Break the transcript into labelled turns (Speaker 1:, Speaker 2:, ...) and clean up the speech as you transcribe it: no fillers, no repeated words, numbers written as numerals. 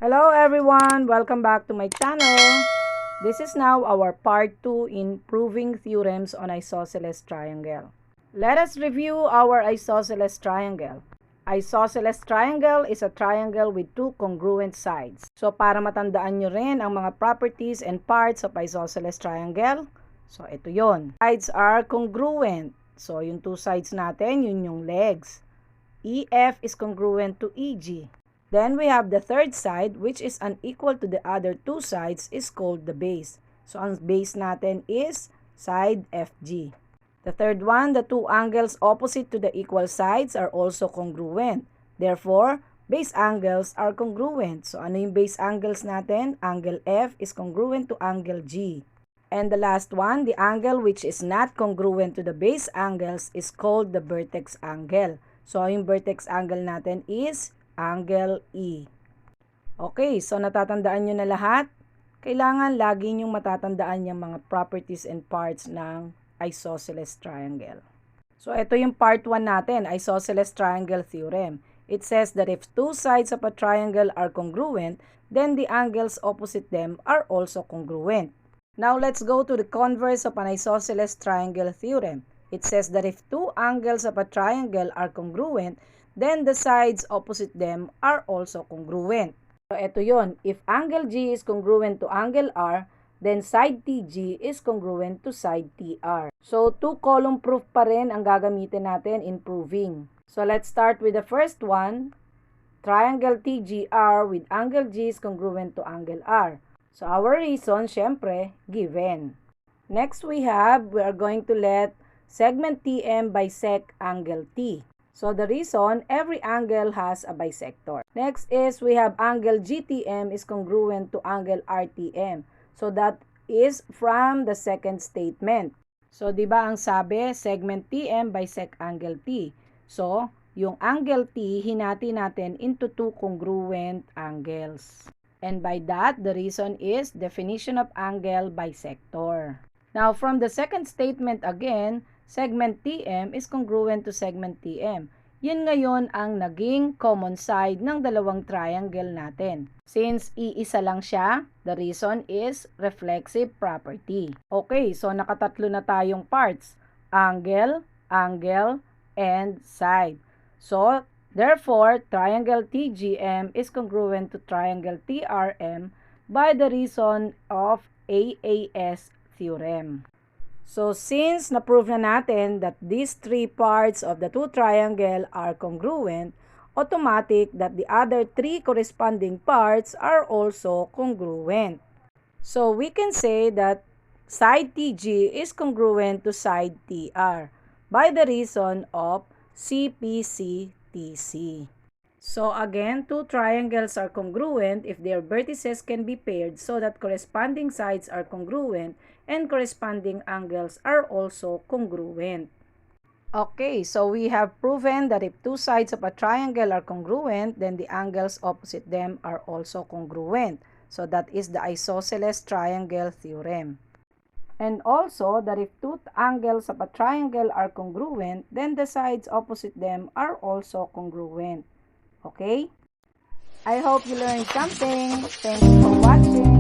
Speaker 1: Hello everyone! Welcome back to my channel. This is now our part 2 in proving theorems on isosceles triangle. Let us review our isosceles triangle. Isosceles triangle is a triangle with two congruent sides. So para matandaan nyo rin ang mga properties and parts of isosceles triangle, so ito yon. Sides are congruent. So yung two sides natin, yun yung legs. EF is congruent to EG. Then we have the third side which is unequal to the other two sides is called the base. So ang base natin is side FG. The third one, the two angles opposite to the equal sides are also congruent. Therefore, base angles are congruent. So ano yung base angles natin? Angle F is congruent to angle G. And the last one, the angle which is not congruent to the base angles is called the vertex angle. So yung vertex angle natin is angle E. Okay, so natatandaan nyo na lahat? Kailangan lagi nyong matatandaan yung mga properties and parts ng isosceles triangle. So ito yung part 1 natin, isosceles triangle theorem. It says that if two sides of a triangle are congruent, then the angles opposite them are also congruent. Now let's go to the converse of an isosceles triangle theorem. It says that if two angles of a triangle are congruent, then the sides opposite them are also congruent. So, ito yon. If angle G is congruent to angle R, then side TG is congruent to side TR. So, two-column proof pa rin ang gagamitin natin in proving. So, let's start with the first one. Triangle TGR with angle G is congruent to angle R. So, our reason, syempre, given. Next we are going to let segment TM bisect angle T. So the reason, every angle has a bisector. Next is we have angle GTM is congruent to angle RTM. So that is from the second statement. So di ba ang sabi, segment TM bisect angle T. So yung angle T, hinati natin into two congruent angles. And by that, the reason is definition of angle bisector. Now from the second statement again, segment TM is congruent to segment TM. Yun ngayon ang naging common side ng dalawang triangle natin. Since iisa lang siya, the reason is reflexive property. Okay, so nakatatlo na tayong parts. Angle, angle, and side. So, therefore, triangle TGM is congruent to triangle TRM by the reason of AAS theorem. So, since na-prove na natin that these three parts of the two triangle are congruent, automatic that the other three corresponding parts are also congruent. So, we can say that side TG is congruent to side TR by the reason of CPCTC. So, again, two triangles are congruent if their vertices can be paired so that corresponding sides are congruent and corresponding angles are also congruent. Okay, so we have proven that if two sides of a triangle are congruent, then the angles opposite them are also congruent. So that is the isosceles triangle theorem. And also that if two angles of a triangle are congruent, then the sides opposite them are also congruent. Okay? I hope you learned something. Thanks for watching.